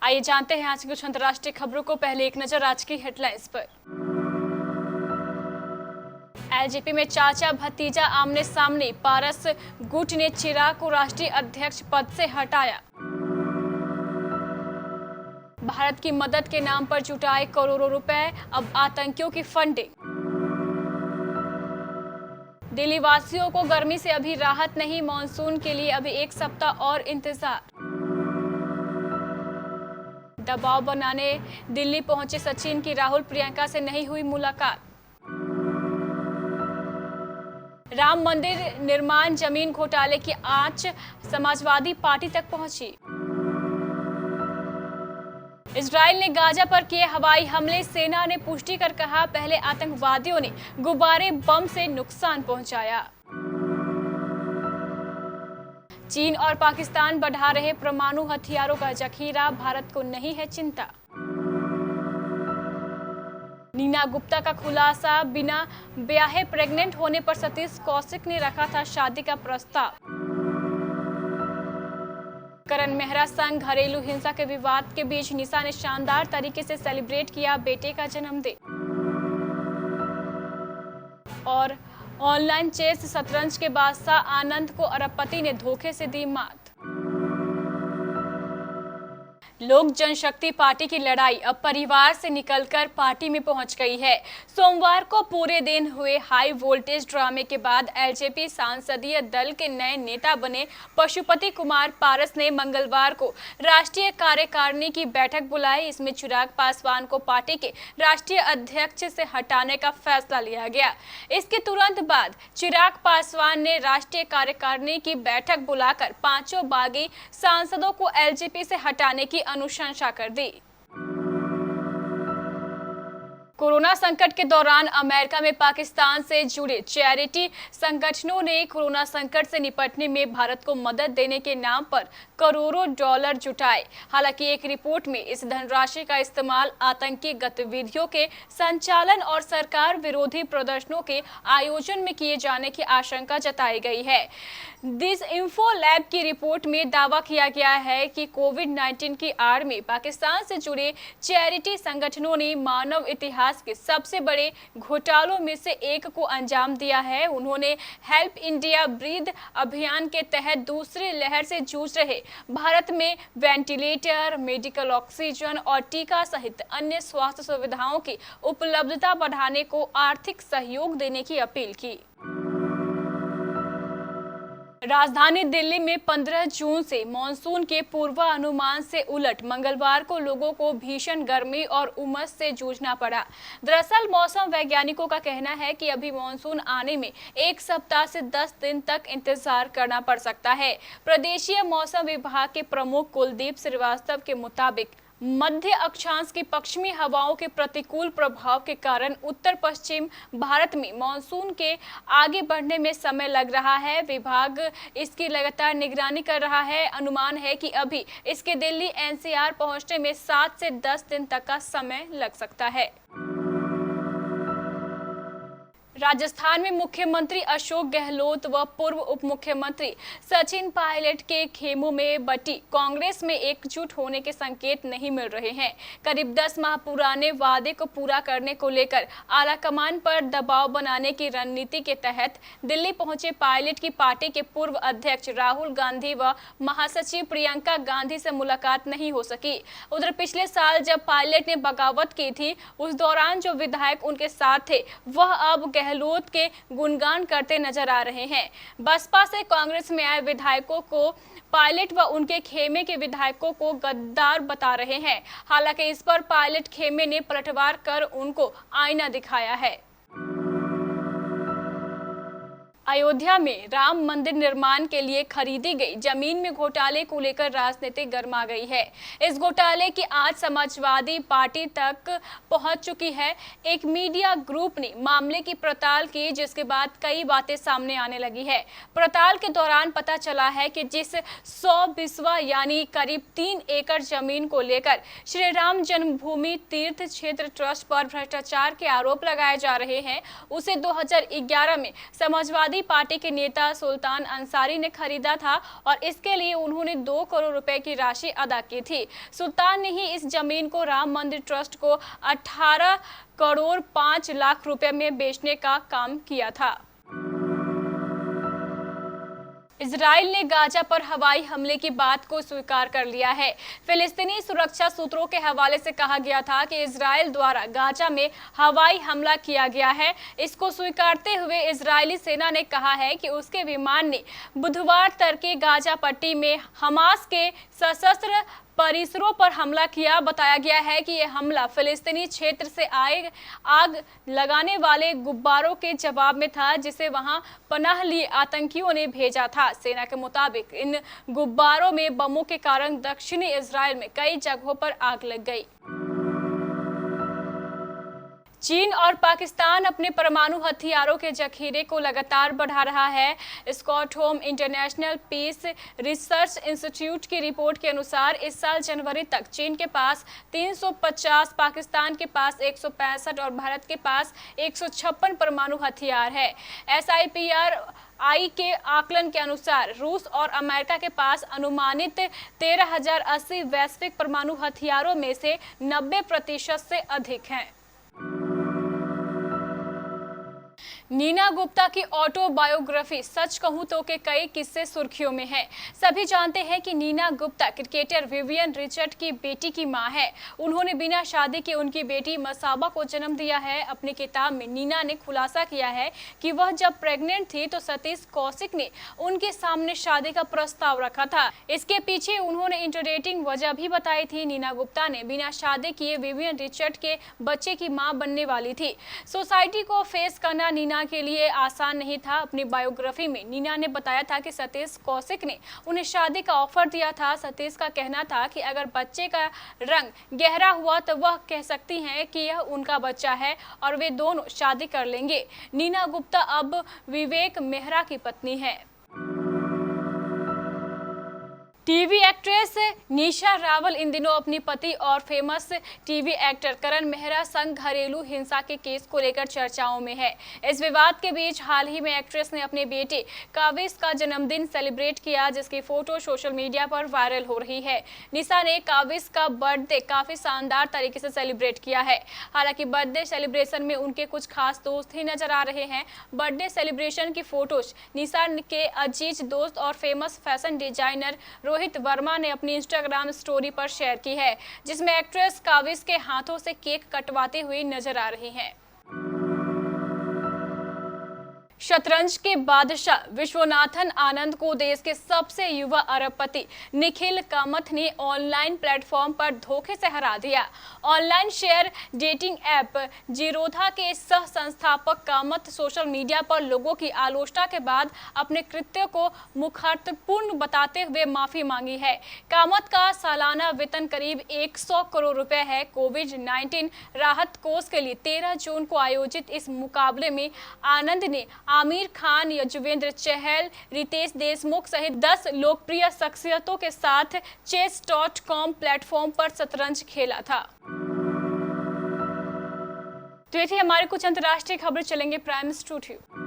आइए जानते हैं आज की कुछ अंतर्राष्ट्रीय खबरों को। पहले एक नजर आज की हेडलाइंस पर। एलजेपी में चाचा भतीजा आमने सामने, पारस गुट ने चिराग को राष्ट्रीय अध्यक्ष पद से हटाया। भारत की मदद के नाम पर जुटाए करोड़ों रुपए, अब आतंकियों की फंडिंग। दिल्ली वासियों को गर्मी से अभी राहत नहीं, मॉनसून के लिए अभी एक सप्ताह और इंतजार। दबाव बनाने दिल्ली पहुंचे सचिन की राहुल प्रियंका से नहीं हुई मुलाकात। राम मंदिर निर्माण जमीन घोटाले की आंच समाजवादी पार्टी तक पहुंची। इजराइल ने गाजा पर किए हवाई हमले, सेना ने पुष्टि कर कहा पहले आतंकवादियों ने गुब्बारे बम से नुकसान पहुंचाया। चीन और पाकिस्तान बढ़ा रहे परमाणु हथियारों का जखीरा, भारत को नहीं है चिंता। नीना गुप्ता का खुलासा, बिना ब्याहे प्रेग्नेंट होने पर सतीश कौशिक ने रखा था शादी का प्रस्ताव। करण मेहरा संग घरेलू हिंसा के विवाद के बीच निशा ने शानदार तरीके से सेलिब्रेट किया बेटे का जन्मदिन। और ऑनलाइन चेस शतरंज के बादशाह आनंद को अरबपति ने धोखे से दी मात। लोक जनशक्ति पार्टी की लड़ाई अब परिवार से निकलकर पार्टी में पहुंच गई है। सोमवार को पूरे दिन हुए हाई वोल्टेज ड्रामे के बाद एलजेपी संसदीय दल के नए नेता बने पशुपति कुमार पारस ने मंगलवार को राष्ट्रीय कार्यकारिणी की बैठक बुलाई। इसमें चिराग पासवान को पार्टी के राष्ट्रीय अध्यक्ष से हटाने का फैसला लिया गया। इसके तुरंत बाद चिराग पासवान ने राष्ट्रीय कार्यकारिणी की बैठक बुलाकर पांचों बागी सांसदों को एलजेपी से हटाने की अनुशंसा कर दी। कोरोना संकट के दौरान अमेरिका में पाकिस्तान से जुड़े चैरिटी संगठनों ने कोरोना संकट से निपटने में भारत को मदद देने के नाम पर करोड़ों डॉलर जुटाए। हालांकि एक रिपोर्ट में इस धनराशि का इस्तेमाल आतंकी गतिविधियों के संचालन और सरकार विरोधी प्रदर्शनों के आयोजन में किए जाने की आशंका जताई गई है। दिस इंफो लैब की रिपोर्ट में दावा किया गया है कि कोविड-19 की आड़ में पाकिस्तान से जुड़े चैरिटी संगठनों ने मानव इतिहास के सबसे बड़े घोटालों में से एक को अंजाम दिया है। उन्होंने हेल्प इंडिया ब्रीथ अभियान के तहत दूसरी लहर से जूझ रहे भारत में वेंटिलेटर, मेडिकल ऑक्सीजन और टीका सहित अन्य स्वास्थ्य सुविधाओं की उपलब्धता बढ़ाने को आर्थिक सहयोग देने की अपील की। राजधानी दिल्ली में 15 जून से मानसून के पूर्वानुमान से उलट मंगलवार को लोगों को भीषण गर्मी और उमस से जूझना पड़ा। दरअसल मौसम वैज्ञानिकों का कहना है कि अभी मानसून आने में एक सप्ताह से 10 दिन तक इंतजार करना पड़ सकता है। प्रदेशीय मौसम विभाग के प्रमुख कुलदीप श्रीवास्तव के मुताबिक मध्य अक्षांश की पश्चिमी हवाओं के प्रतिकूल प्रभाव के कारण उत्तर पश्चिम भारत में मानसून के आगे बढ़ने में समय लग रहा है। विभाग इसकी लगातार निगरानी कर रहा है। अनुमान है कि अभी इसके दिल्ली एनसीआर पहुंचने में 7 से 10 दिन तक का समय लग सकता है। राजस्थान में मुख्यमंत्री अशोक गहलोत व पूर्व उप मुख्यमंत्री सचिन पायलट के खेमों में बटी कांग्रेस में एकजुट होने के संकेत नहीं मिल रहे हैं। करीब 10 माह पुराने वादे को पूरा करने को लेकर आलाकमान पर दबाव बनाने की रणनीति के तहत दिल्ली पहुंचे पायलट की पार्टी के पूर्व अध्यक्ष राहुल गांधी व महासचिव प्रियंका गांधी से मुलाकात नहीं हो सकी। उधर पिछले साल जब पायलट ने बगावत की थी, उस दौरान जो विधायक उनके साथ थे वह अब गहलोत के गुणगान करते नजर आ रहे हैं। बसपा से कांग्रेस में आए विधायकों को पायलट व उनके खेमे के विधायकों को गद्दार बता रहे हैं। हालांकि इस पर पायलट खेमे ने पलटवार कर उनको आईना दिखाया है। अयोध्या में राम मंदिर निर्माण के लिए खरीदी गई जमीन में घोटाले को लेकर राजनीति गर्मा गई है। इस घोटाले की आज समाजवादी पार्टी तक पहुंच चुकी है। एक मीडिया ग्रुप ने मामले की पड़ताल की, जिसके बाद कई बातें सामने आने लगी है। पड़ताल के दौरान पता चला है कि जिस 100 बिस्वा यानी करीब 3 एकड़ जमीन को लेकर श्री राम जन्मभूमि तीर्थ क्षेत्र ट्रस्ट पर भ्रष्टाचार के आरोप लगाए जा रहे हैं, उसे 2011 में समाजवादी समाजवादी पार्टी के नेता सुल्तान अंसारी ने खरीदा था और इसके लिए उन्होंने 2 करोड़ रुपए की राशि अदा की थी। सुल्तान ने ही इस जमीन को राम मंदिर ट्रस्ट को 18 करोड़ 5 लाख रुपए में बेचने का काम किया था। इजराइल ने गाजा पर हवाई हमले की बात को स्वीकार कर लिया है। फिलिस्तीनी सुरक्षा सूत्रों के हवाले से कहा गया था कि इजराइल द्वारा गाजा में हवाई हमला किया गया है। इसको स्वीकारते हुए इजरायली सेना ने कहा है कि उसके विमान ने बुधवार तड़के गाजा पट्टी में हमास के सशस्त्र परिसरों पर हमला किया। बताया गया है कि यह हमला फिलिस्तीनी क्षेत्र से आए आग लगाने वाले गुब्बारों के जवाब में था, जिसे वहां पनाह लिए आतंकियों ने भेजा था। सेना के मुताबिक इन गुब्बारों में बमों के कारण दक्षिणी इजराइल में कई जगहों पर आग लग गई। चीन और पाकिस्तान अपने परमाणु हथियारों के जखीरे को लगातार बढ़ा रहा है। Stockholm International Peace Research Institute की रिपोर्ट के अनुसार इस साल जनवरी तक चीन के पास 350, पाकिस्तान के पास 165 और भारत के पास 156 परमाणु हथियार है। SIPRI के आकलन के अनुसार रूस और अमेरिका के पास अनुमानित 13,080 वैश्विक परमाणु हथियारों में से 90% से अधिक हैं। नीना गुप्ता की ऑटोबायोग्राफी सच कहूं तो के कई किस्से सुर्खियों में हैं। सभी जानते हैं कि Neena Gupta cricketer Vivian Richard की बेटी की मां है। उन्होंने बिना शादी के उनकी बेटी मसाबा को जन्म दिया है। अपनी किताब में नीना ने खुलासा किया है कि वह जब प्रेग्नेंट थी तो सतीश कौशिक ने उनके सामने शादी का प्रस्ताव रखा था। इसके पीछे उन्होंने इंटरेस्टिंग वजह भी बताई थी। नीना गुप्ता ने बिना शादी किए विवियन रिचर्ड के बच्चे की मां बनने वाली थी। सोसाइटी को फेस करना नीना के लिए आसान नहीं था। अपनी बायोग्राफी में नीना ने बताया था कि सतीश कौशिक ने उन्हें शादी का ऑफर दिया था। सतीश का कहना था कि अगर बच्चे का रंग गहरा हुआ तो वह कह सकती हैं कि यह उनका बच्चा है और वे दोनों शादी कर लेंगे। नीना गुप्ता अब विवेक मेहरा की पत्नी है। टीवी एक्ट्रेस निशा रावल इन दिनों अपनी पति और फेमस टीवी एक्टर करण मेहरा संग घरेलू हिंसा के केस को लेकर चर्चाओं में है। इस विवाद के बीच हाल ही में एक्ट्रेस ने अपने बेटे काविश का जन्मदिन सेलिब्रेट किया, जिसकी फोटो सोशल मीडिया पर वायरल हो रही है। निशा ने काविश का बर्थडे काफी शानदार तरीके से सेलिब्रेट किया है। हालांकि बर्थडे सेलिब्रेशन में उनके कुछ खास दोस्त ही नजर आ रहे हैं। बर्थडे सेलिब्रेशन की फोटोज निशा के अजीज दोस्त और famous fashion designer Rohit Verma ने अपनी इंस्टाग्राम स्टोरी पर शेयर की है, जिसमें एक्ट्रेस काविश के हाथों से केक कटवाते हुए नजर आ रही हैं। शतरंज के बादशाह विश्वनाथन आनंद को देश के सबसे युवा अरबपति निखिल कामत ने ऑनलाइन प्लेटफॉर्म पर धोखे से हरा दिया। Online share dating app Zerodha के सह संस्थापक कामत सोशल मीडिया पर लोगों की आलोचना के बाद अपने कृत्य को मुखरतपूर्ण बताते हुए माफी मांगी है। कामत का सालाना वेतन करीब 100 करोड़ रुपए है। कोविड-19 राहत कोष के लिए 13 जून को आयोजित इस मुकाबले में आनंद ने आमिर खान, युजवेंद्र चहल, रितेश देशमुख सहित 10 लोकप्रिय शख्सियतों के साथ chess.com प्लेटफॉर्म पर शतरंज खेला था। तो ये थी हमारे कुछ अंतर्राष्ट्रीय खबरें। चलेंगे प्राइम स्टूडियो।